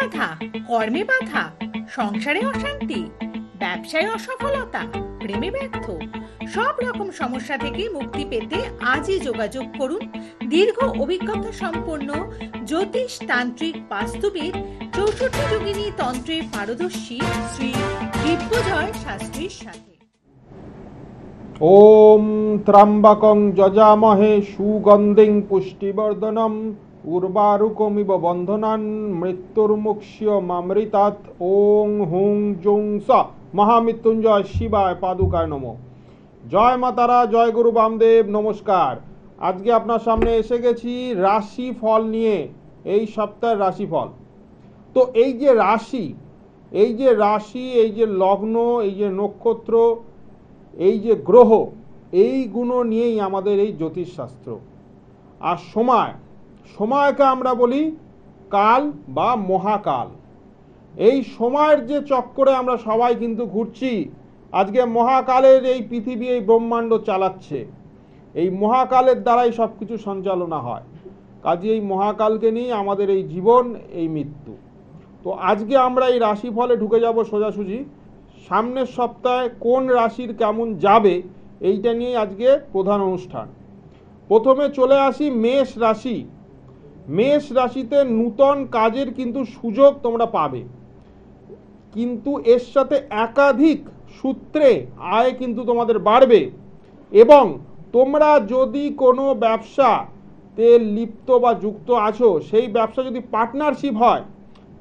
বাধা, কর্মে বাধা, সংসারে অশান্তি, ব্যবসায় অসফলতা, প্রেমে ব্যর্থ, সব রকম সমস্যা থেকে মুক্তি পেতে আজই যোগাযোগ করুন দীর্ঘ অভিজ্ঞতা সম্পন্ন জ্যোতিষ তান্ত্রিক বাস্তুবিদ 64 যোগিনী তন্ত্রে পারদর্শী শ্রী দিব্যজয় শাস্ত্রীর সাথে। ওম ত্র্যম্বকং যজামহে সুগন্ধিং পুষ্টিবর্ধনম উর্বারুকমিব বন্ধনান মৃত্যুর্মুক্ষ্যমামৃতাৎ। ওং হুং জুং স মহামৃত্যুঞ্জয় শিবায় পাদুকায় নমঃ। জয় মাতারা, জয় গুরু বামদেব, নমস্কার। আজকে আপনার সামনে এসে গেছি রাশি ফল নিয়ে, এই সপ্তাহের রাশিফল। তো এই যে রাশি, এই যে লগ্ন, এই যে নক্ষত্র, এই যে গ্রহ, এইগুলো নিয়েই আমাদের এই জ্যোতিষশাস্ত্র। আর সময়কে আমরা বলি কাল বা মহাকাল। এই সময়ের যে চক্করে আমরা সবাই কিন্তু ঘুরছি, আজকে মহাকালের এই পৃথিবী, এই ব্রহ্মাণ্ড চালাচ্ছে। এই মহাকালের দ্বারাই সব কিছু সঞ্চালনা হয়। কাজে এই মহাকালকে নিয়ে আমাদের এই জীবন, এই মৃত্যু। তো আজকে আমরা এই রাশিফলে ঢুকে যাব সোজাসুজি। সামনের সপ্তাহে কোন রাশির কেমন যাবে, এইটা নিয়ে আজকে প্রধান অনুষ্ঠান। প্রথমে চলে আসি মেষ রাশি। মেষ রাশিতে নূতন কাজের কিন্তু সুযোগ তোমরা পাবে, কিন্তু এর সাথে একাধিক সূত্রে আয় কিন্তু তোমাদের বাড়বে। এবং তোমরা যদি কোনো ব্যবসাতে লিপ্ত বা যুক্ত আছো, সেই ব্যবসা যদি পার্টনারশিপ হয়,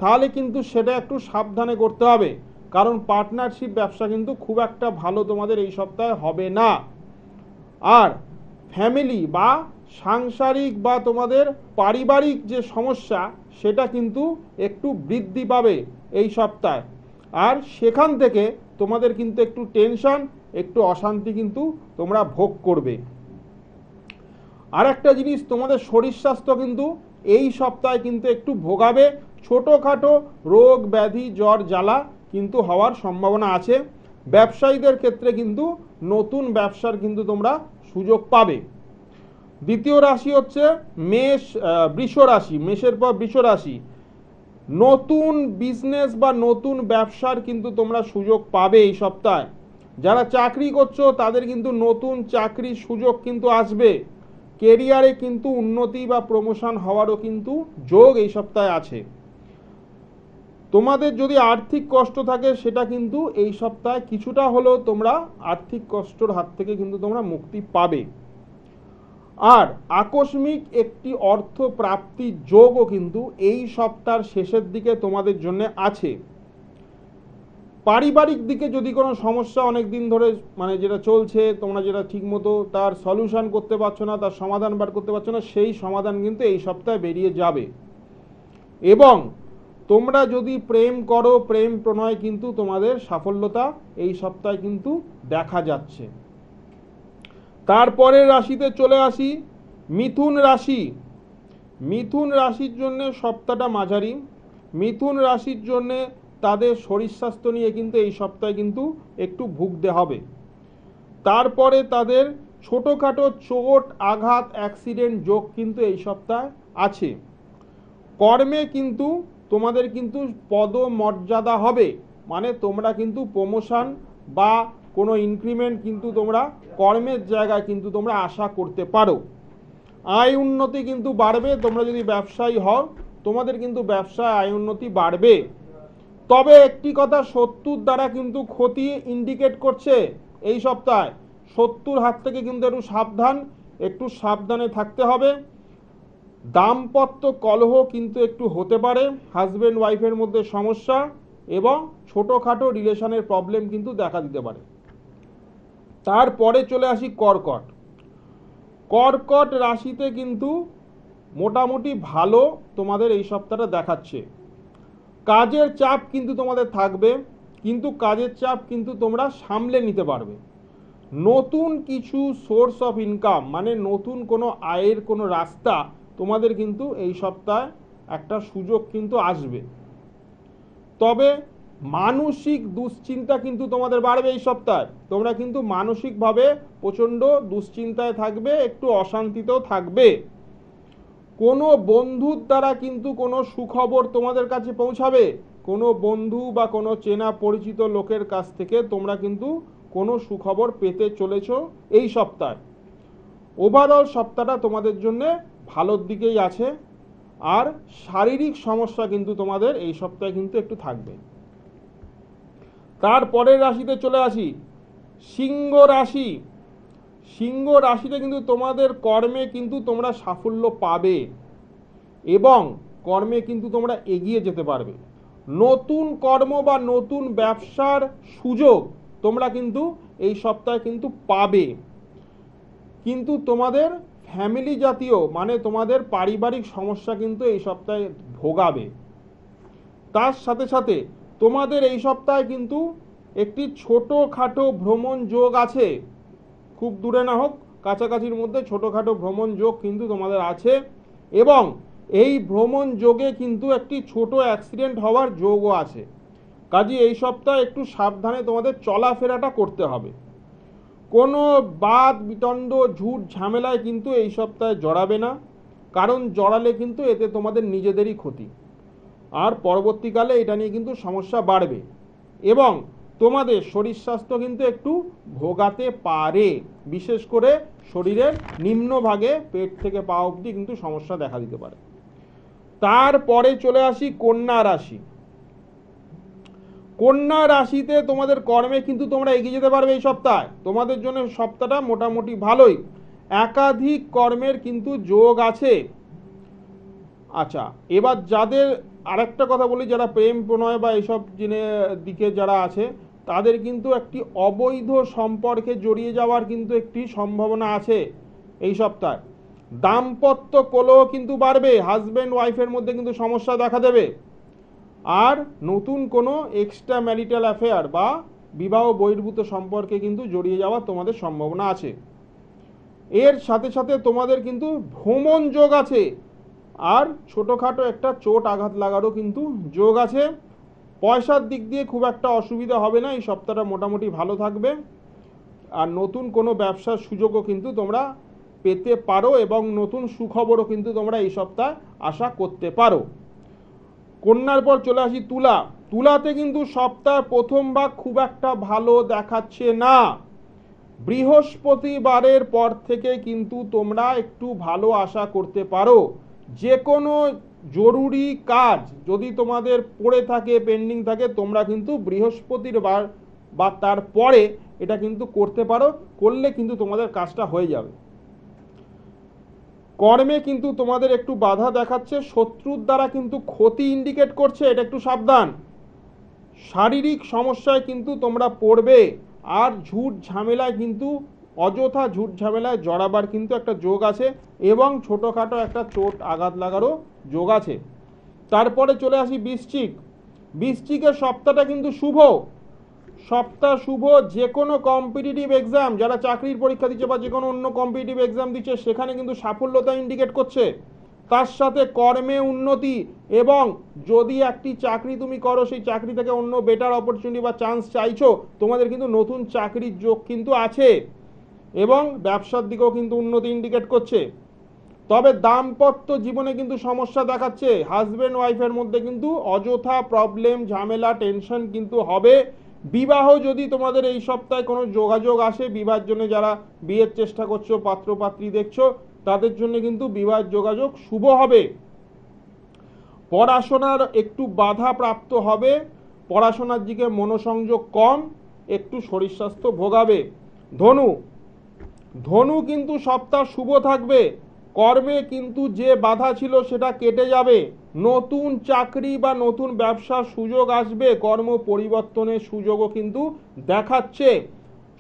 তাহলে কিন্তু সেটা একটু সাবধানে করতে হবে, কারণ পার্টনারশিপ ব্যবসা কিন্তু খুব একটা ভালো তোমাদের এই সপ্তাহে হবে না। আর ফ্যামিলি বা সাংসারিক বা তোমাদের পারিবারিক যে সমস্যা, সেটা কিন্তু একটু বৃদ্ধি পাবে এই সপ্তাহে। আর সেখান থেকে তোমাদের কিন্তু একটু টেনশন, একটু অশান্তি কিন্তু তোমরা ভোগ করবে। আর একটা জিনিস, তোমাদের শরীর স্বাস্থ্য কিন্তু এই সপ্তাহে কিন্তু একটু ভোগাবে। ছোটোখাটো রোগ ব্যাধি, জ্বর জ্বালা কিন্তু হওয়ার সম্ভাবনা আছে। ব্যবসায়ীদের ক্ষেত্রে কিন্তু নতুন ব্যবসার কিন্তু তোমরা সুযোগ পাবে। দ্বিতীয় রাশি হচ্ছে বৃষ রাশি। মেষের পর বৃষ রাশি। নতুন বিজনেস বা নতুন ব্যবসার কিন্তু তোমরা সুযোগ পাবে এই সপ্তাহে। যারা চাকরি করছো তাদের কিন্তু নতুন চাকরির সুযোগ কিন্তু আসবে। কেরিয়ারে কিন্তু উন্নতি বা প্রমোশন হওয়ারও কিন্তু যোগ এই সপ্তাহে আছে। তোমাদের যদি আর্থিক কষ্ট থাকে, সেটা কিন্তু এই সপ্তাহে কিছুটা হলেও তোমরা আর্থিক কষ্টর হাত থেকে কিন্তু তোমরা মুক্তি পাবে। আর আকস্মিক একটি অর্থ প্রাপ্তির যোগও কিন্তু এই সপ্তাহের শেষের দিকে তোমাদের জন্য আছে। পারিবারিক দিকে যদি কোনো সমস্যা অনেক দিন ধরে যেটা চলছে, তোমরা যেটা ঠিকমতো তার সলিউশন করতে পারছো না, তার সমাধান বার করতে পারছো না, সেই সমাধান কিন্তু এই সপ্তাহে বেরিয়ে যাবে। এবং তোমরা যদি প্রেম করো, প্রেম প্রণয় কিন্তু তোমাদের সাফল্যতা এই সপ্তাহে কিন্তু দেখা যাচ্ছে। তারপরের রাশিতে চলে আসি মিথুন রাশি। মিথুন রাশির জন্য সপ্তাহটা মাঝারি। মিথুন রাশির জন্য তাদের শরীর স্বাস্থ্য নিয়ে কিন্তু এই সপ্তাহে কিন্তু একটু ভুগতে হবে। তারপরে তাদের ছোটোখাটো চোট আঘাত অ্যাক্সিডেন্ট যোগ কিন্তু এই সপ্তাহে আছে। কর্মে কিন্তু তোমাদের কিন্তু পদমর্যাদা হবে, তোমরা কিন্তু প্রমোশন বা কোনো ইনক্রিমেন্ট কিন্তু তোমরা কর্মের জায়গায় কিন্তু তোমরা আশা করতে পারো। আয় উন্নতি কিন্তু বাড়বে। তোমরা যদি ব্যবসায়ী হও, তোমাদের কিন্তু ব্যবসায় আয় উন্নতি বাড়বে। তবে একটি কথা, শত্রুর দ্বারা কিন্তু ক্ষতি ইন্ডিকেট করছে এই সপ্তাহে। শত্রুর হাত থেকে কিন্তু একটু সাবধানে থাকতে হবে। দাম্পত্য কলহ কিন্তু একটু হতে পারে, হাজব্যান্ড ওয়াইফের মধ্যে সমস্যা এবং ছোটোখাটো রিলেশনের প্রবলেম কিন্তু দেখা দিতে পারে। তারপরে চলে আসি কর্কট। কর্কট রাশিতে কিন্তু মোটামুটি ভালো তোমাদের এই সপ্তাহটা দেখাচ্ছে। কাজের চাপ কিন্তু তোমাদের থাকবে, কিন্তু কাজের চাপ কিন্তু তোমরা সামলে নিতে পারবে। নতুন কিছু সোর্স অফ ইনকাম, নতুন কোনো আয়ের কোনো রাস্তা তোমাদের কিন্তু এই সপ্তাহে একটা সুযোগ কিন্তু আসবে। তবে মানসিক দুশ্চিন্তা কিন্তু তোমাদের বাড়বে এই সপ্তাহে। তোমরা কিন্তু মানসিকভাবে প্রচণ্ড দুশ্চিন্তায় থাকবে, একটু অশান্তিতেও থাকবে। কোনো বন্ধুর দ্বারা কিন্তু কোনো সুখবর তোমাদের কাছে পৌঁছাবে, কোনো বন্ধু বা কোনো চেনা পরিচিত লোকের কাছ থেকে তোমরা কিন্তু কোনো সুখবর পেতে চলেছো এই সপ্তাহে। ওভারঅল সপ্তাহটা তোমাদের জন্য ভালোর দিকেই আছে। আর শারীরিক সমস্যা কিন্তু তোমাদের এই সপ্তাহে কিন্তু একটু থাকবে। তারপরের রাশিতে চলে আসি, সিংহ রাশি। সিংহ রাশিতে কিন্তু তোমাদের কর্মে কিন্তু তোমরা সাফল্য পাবে এবং কর্মে কিন্তু তোমরা এগিয়ে যেতে পারবে। নতুন কর্ম বা নতুন ব্যবসার সুযোগ তোমরা কিন্তু এই সপ্তাহে কিন্তু পাবে। কিন্তু তোমাদের ফ্যামিলি জাতীয় মানে তোমাদের পারিবারিক সমস্যা কিন্তু এই সপ্তাহে ভোগাবে। তার সাথে সাথে তোমাদের এই সপ্তাহে কিন্তু একটি ছোটোখাটো ভ্রমণ যোগ আছে, খুব দূরে না হোক কাছাকাছির মধ্যে ছোটোখাটো ভ্রমণ যোগ কিন্তু তোমাদের আছে এবং এই ভ্রমণ যোগে কিন্তু একটি ছোট অ্যাক্সিডেন্ট হওয়ার যোগও আছে। কাজে এই সপ্তাহে একটু সাবধানে তোমাদের চলাফেরাটা করতে হবে। কোনো বাদ বিতণ্ড ঝুট ঝামেলায় কিন্তু এই সপ্তাহে জড়াবে না, কারণ জড়ালে কিন্তু এতে তোমাদের নিজেদেরই ক্ষতি, আর পরবর্তীকালে এটা নিয়ে কিন্তু সমস্যা বাড়বে এবং তোমাদের শরীর স্বাস্থ্য কিন্তু একটু ভোগাতে পারে। বিশেষ করে শরীরের নিম্নভাগে পেট থেকে পা অবধি কিন্তু সমস্যা দেখা দিতে পারে। তারপরে চলে আসি কন্যা রাশি। কন্যা রাশিতে তোমাদের কর্মে কিন্তু তোমরা এগিয়ে যেতে পারবে এই সপ্তাহে। তোমাদের জন্য সপ্তাহটা মোটামুটি ভালোই, একাধিক কর্মের কিন্তু যোগ আছে। আচ্ছা, এবার যাদের আরেকটা কথা বলি, যারা প্রেম প্রণয় বা এইসব দিকে যারা আছে তাদের কিন্তু একটি অবৈধ সম্পর্কে জড়িয়ে যাওয়ার কিন্তু একটি সম্ভাবনা আছে এই সপ্তাহে। দাম্পত্য কলহ কিন্তু বাড়বে, হাজব্যান্ড ওয়াইফের মধ্যে কিন্তু সমস্যা দেখা দেবে। আর নতুন কোনো এক্সট্রা ম্যারিটাল অ্যাফেয়ার বা বিবাহ বহির্ভূত সম্পর্কে কিন্তু জড়িয়ে যাওয়ার তোমাদের সম্ভাবনা আছে। এর সাথে সাথে তোমাদের কিন্তু ভ্রমণ যোগ আছে আর ছোটোখাটো একটা চোট আঘাত লাগারও কিন্তু যোগ আছে। পয়সার দিক দিয়ে খুব একটা অসুবিধা হবে না, এই সপ্তাহটা মোটামুটি ভালো থাকবে। আর নতুন কোনো ব্যবসার সুযোগও কিন্তু তোমরা পেতে পারো এবং নতুন সুখবরও কিন্তু তোমরা এই সপ্তাহে আশা করতে পারো। কন্যার পর চলে আসি তুলা। তুলাতে কিন্তু সপ্তাহ প্রথম ভাগ খুব একটা ভালো দেখাচ্ছে না। বৃহস্পতিবারের পর থেকে কিন্তু তোমরা একটু ভালো আশা করতে পারো। যে কোনো জরুরি কাজ যদি তোমাদের পড়ে থাকে, পেন্ডিং থাকে, তোমরা কিন্তু বৃহস্পতিবার বা তারপরে এটা কিন্তু করতে পারো, করলে কিন্তু তোমাদের কাজটা হয়ে যাবে। কর্মে কিন্তু তোমাদের একটু বাধা দেখাচ্ছে, শত্রুর দ্বারা কিন্তু ক্ষতি ইন্ডিকেট করছে, এটা একটু সাবধান। শারীরিক সমস্যায় কিন্তু তোমরা পড়বে আর ঝুট ঝামেলায় কিন্তু অযথা ঝুট ঝামেলায় জড়াবার কিন্তু একটা যোগ আছে এবং ছোটোখাটো একটা চোট আঘাত লাগারও যোগ আছে। তারপরে চলে আসি বৃশ্চিক। বৃশ্চিকের সপ্তাহটা কিন্তু শুভ, সপ্তাহ শুভ। যে কোনো কম্পিটিটিভ এক্সাম, যারা চাকরির পরীক্ষা দিচ্ছে বা যে কোনো অন্য কম্পিটিটিভ এক্সাম দিচ্ছে সেখানে কিন্তু সাফল্যতা ইন্ডিকেট করছে। তার সাথে কর্মে উন্নতি এবং যদি একটি চাকরি তুমি করো সেই চাকরি থেকে অন্য বেটার অপরচুনিটি বা চান্স চাইছো, তোমাদের কিন্তু নতুন চাকরির যোগ কিন্তু আছে এবং ব্যবসার দিকেও কিন্তু উন্নতি ইন্ডিকেট করছে। তবে দাম্পত্য জীবনে কিন্তু সমস্যা দেখাচ্ছে, হাজব্যান্ড ওয়াইফের মধ্যে কিন্তু অযথা প্রবলেম ঝামেলা টেনশন কিন্তু হবে। বিবাহ যদি তোমাদের এই সপ্তাহে কোনো যোগাযোগ আসে, বিবাহের জন্য যারা বিয়ের চেষ্টা করছো, পাত্রপাত্রী দেখছো, তাদের জন্য কিন্তু বিবাহ যোগাযোগ শুভ হবে। পড়াশোনার একটু বাধা প্রাপ্ত হবে, পড়াশোনার দিকে মনোসংযোগ কম, একটু শরীর স্বাস্থ্য ভোগাবে। ধনু। ধনু কিন্তু সপ্তাহ শুভ থাকবে, কর্মে কিন্তু যে বাধা ছিল সেটা কেটে যাবে, নতুন চাকরি বা নতুন ব্যবসার সুযোগ আসবে, কর্ম পরিবর্তনের সুযোগও কিন্তু দেখাচ্ছে।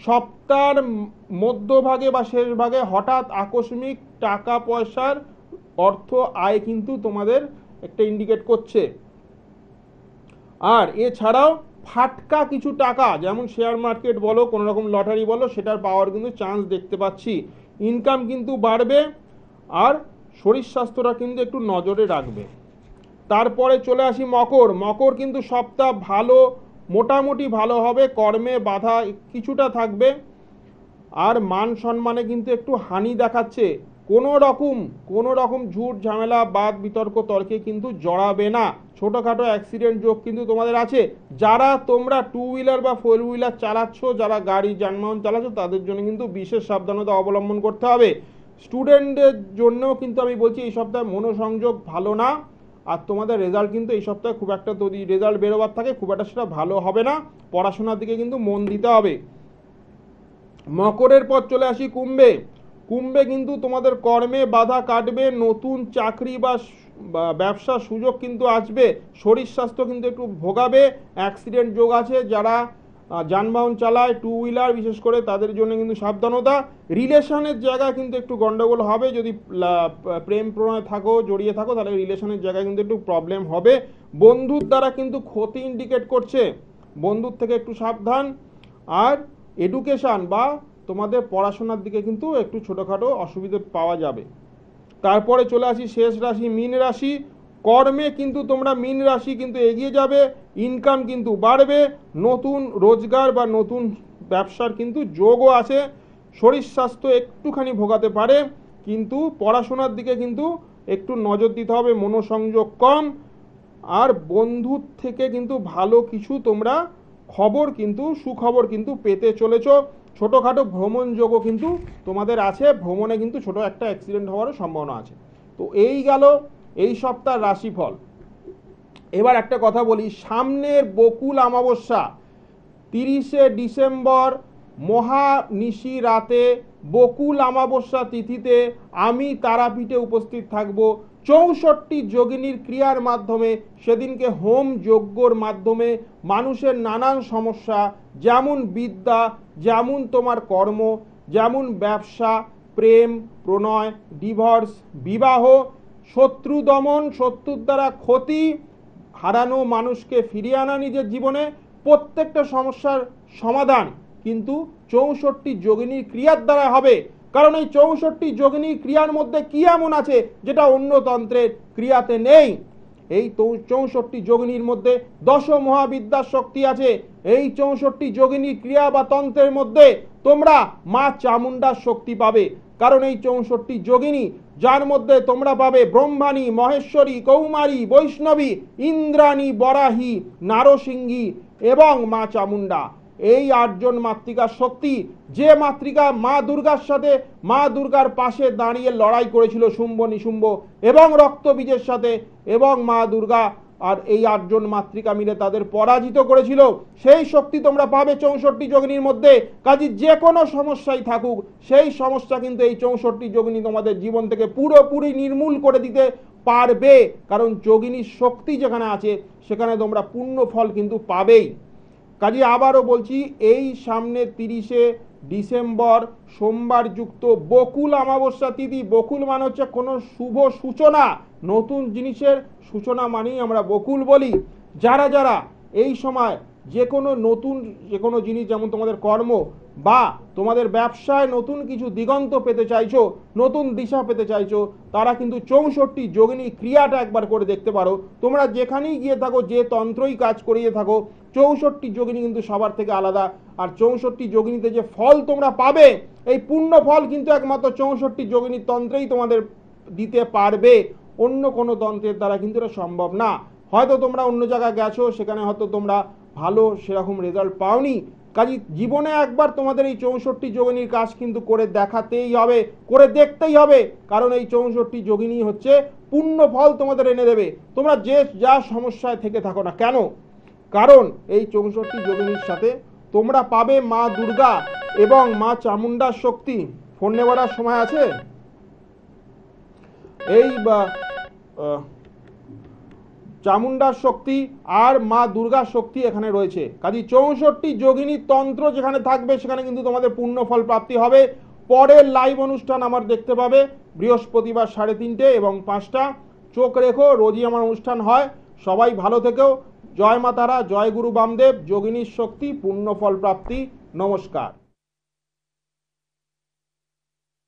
সপ্তাহের মধ্যভাগে বা শেষ ভাগে হঠাৎ আকস্মিক টাকা পয়সার অর্থ আয় কিন্তু তোমাদের একটা ইন্ডিকেট করছে। আর এছাড়াও ফাটকা কিছু টাকা, যেমন শেয়ার মার্কেট বলো, কোনো রকম লটারি বলো, সেটার পাওয়ার কিন্তু চান্স দেখতে পাচ্ছি। ইনকাম কিন্তু বাড়বে আর শরীর স্বাস্থ্যটা কিন্তু একটু নজরে রাখবে। তারপরে চলে আসি মকর। মকর কিন্তু সপ্তাহ ভালো, মোটামুটি ভালো হবে, কর্মে বাধা কিছুটা থাকবে আর মান সম্মানে কিন্তু একটু হানি দেখাচ্ছে। কোনো রকম ঝুট ঝামেলা বাদ বিতর্ক তর্কে কিন্তু জড়াবে না। ছোটোখাটো অ্যাক্সিডেন্ট যোগ কিন্তু তোমাদের আছে। যারা তোমরা টু হুইলার বা ফোর হুইলার চালাচ্ছ, যারা গাড়ি যানবাহন চালাচ্ছ, তাদের জন্য কিন্তু বিশেষ সাবধানতা অবলম্বন করতে হবে। স্টুডেন্টদের জন্যও কিন্তু আমি বলছি এই সপ্তাহে মনোসংযোগ ভালো না, আর তোমাদের রেজাল্ট কিন্তু এই সপ্তাহে খুব একটা, যদি রেজাল্ট বেরোবার থাকে খুব একটা সেটা ভালো হবে না। পড়াশোনার দিকে কিন্তু মন দিতে হবে। মকরের পর চলে আসি কুম্ভে। কুম্ভে কিন্তু তোমাদের কর্মে বাধা কাটবে, নতুন চাকরি বা ব্যবসার সুযোগ কিন্তু আসবে। শরীর স্বাস্থ্য কিন্তু একটু ভোগাবে, অ্যাক্সিডেন্ট যোগ আছে। যারা যানবাহন চালায় টু হুইলার বিশেষ করে, তাদের জন্য কিন্তু সাবধানতা। রিলেশনের জায়গায় কিন্তু একটু গন্ডগোল হবে। যদি প্রেম প্রণয় থাকো, জড়িয়ে থাকো, তাহলে রিলেশনের জায়গায় কিন্তু একটু প্রবলেম হবে। বন্ধুর দ্বারা কিন্তু ক্ষতি ইন্ডিকেট করছে, বন্ধুর থেকে একটু সাবধান। আর এডুকেশান বা তোমাদের পড়াশোনার দিকে কিন্তু একটু ছোটোখাটো অসুবিধে পাওয়া যাবে। তারপরে চলে আসি শেষ রাশি মীন রাশি। কর্মে কিন্তু তোমরা মীন রাশি কিন্তু এগিয়ে যাবে, ইনকাম কিন্তু বাড়বে, নতুন রোজগার বা নতুন ব্যবসার কিন্তু যোগও আছে। শরীর স্বাস্থ্য একটুখানি ভোগাতে পারে, কিন্তু পড়াশোনার দিকে কিন্তু একটু নজর দিতে হবে, মনোসংযোগ কম। আর বন্ধুর থেকে কিন্তু ভালো কিছু তোমরা খবর কিন্তু, সুখবর কিন্তু পেতে চলেছ। ছোটোখাটো ভ্রমণ যোগও কিন্তু তোমাদের আছে, ভ্রমণে কিন্তু ছোটো একটা অ্যাক্সিডেন্ট হওয়ারও সম্ভাবনা আছে। তো এই গেল এই সপ্তাহের রাশিফল। এবার একটা কথা বলি, সামনের বকুল অমাবস্যা 30শে ডিসেম্বর মহানিশি রাতে বকুল অমাবস্যা তিথিতে আমি তারাপীঠে উপস্থিত থাকব। 64 যোগিনীর ক্রিয়ার মাধ্যমে সেদিনকে হোম যজ্ঞর মাধ্যমে মানুষের নানান সমস্যা, যেমন বিদ্যা, যেমন তোমার কর্ম, যেমন ব্যবসা, প্রেম প্রণয়, ডিভোর্স, বিবাহ, শত্রু দমন, শত্রুর দ্বারা ক্ষতি, হারানো মানুষকে ফিরিয়ে আনা নিজের জীবনে, প্রত্যেকটা সমস্যার সমাধান কিন্তু 64 যোগিনীর ক্রিয়ার দ্বারা হবে। কারণ এই 64 যোগিনীর ক্রিয়ার মধ্যে কি এমন আছে যেটা অন্য তন্ত্রের ক্রিয়াতে নেই? এই 64 যোগিনীর মধ্যে 10 মহাবিদ্যার শক্তি আছে। এই 64 যোগিনীর ক্রিয়া বা তন্ত্রের মধ্যে তোমরা মা চামুন্ডার শক্তি পাবে। কারণ এই 64 যোগিনী, যার মধ্যে তোমরা পাবে ব্রহ্মাণী, মহেশ্বরী, কৌমারী, বৈষ্ণবী, ইন্দ্রাণী, বরাহী, নারসিংহী এবং মা চামুন্ডা, এই 8 জন মাতৃকার শক্তি। যে মাতৃকা মা দুর্গার সাথে, মা দুর্গার পাশে দাঁড়িয়ে লড়াই করেছিল শুম্ভ নিশুম্ভ এবং রক্তবীজের সাথে, এবং মা দুর্গা আর এই 8 জন মাতৃকা মিলে তাদের পরাজিত করেছিল, সেই শক্তি তোমরা পাবে 64 যোগিনীর মধ্যে। কাজে যে কোনো সমস্যাই থাকুক, সেই সমস্যা কিন্তু এই 64 যোগিনী তোমাদের জীবন থেকে পুরোপুরি নির্মূল করে দিতে পারবে। কারণ যোগিনীর শক্তি যেখানে আছে সেখানে তোমরা পূর্ণ ফল কিন্তু পাবেই। কাজে আবারও বলছি, এই সামনে 30শে ডিসেম্বর সোমবার যুক্ত বকুল অমাবস্যা তিথি। বকুল মানে হচ্ছে কোনো শুভ সূচনা, নতুন জিনিসের সূচনা মানেই আমরা বকুল বলি। যারা যারা এই সময় যে কোনো নতুন যে কোনো জিনিস, যেমন তোমাদের কর্ম বা তোমাদের ব্যবসায় নতুন কিছু দিগন্ত পেতে চাইছো, নতুন দিশা পেতে চাইছো, তারা কিন্তু 64 যোগিনী ক্রিয়াটা একবার করে দেখতে পারো। তোমরা যেখানেই গিয়ে থাকো, যে তন্ত্রই কাজ করিয়ে থাকো, 64 যোগিনী কিন্তু সবার থেকে আলাদা। আর 64 যোগিনীতে যে ফল তোমরা পাবে, এই পূর্ণ ফল কিন্তু একমাত্র 64 যোগিনীর তন্ত্রেই তোমাদের দিতে পারবে, অন্য কোনো তন্ত্রের দ্বারা কিন্তু এটা সম্ভব না। হয়তো তোমরা অন্য জায়গায় গেছো, সেখানে হয়তো তোমরা ভালো সেরকম রেজাল্ট পাওনি। কাজে জীবনে একবার তোমাদের এই 64 যোগিনীর কাজ কিন্তু করে দেখাতেই হবে, করে দেখতেই হবে। কারণ এই 64 যোগিনী হচ্ছে পূর্ণ ফল তোমাদের এনে দেবে, তোমরা যে যা সমস্যায় থেকে থাকো না কেন। কারণ এই 64 যোগিনীর সাথে তোমরা পাবে মা দুর্গা এবং মা চামুন্ডার শক্তি। ফোন নেওয়ার সময় আছে? এই চামুন্ডার শক্তি আর মা দুর্গার শক্তি এখানে রয়েছে। কাজে 64 যোগিনীর তন্ত্র যেখানে থাকবে, সেখানে কিন্তু তোমাদের পূর্ণ ফল প্রাপ্তি হবে। পরের লাইভ অনুষ্ঠান আমার দেখতে পাবে বৃহস্পতিবার 3:30 এবং 5টা। চোখ রেখো, রোজই আমার অনুষ্ঠান হয়। সবাই ভালো থেকো। জয় মা তারা, জয় গুরু বামদেব, যোগিনীর শক্তি, পূর্ণ ফল প্রাপ্তি। নমস্কার।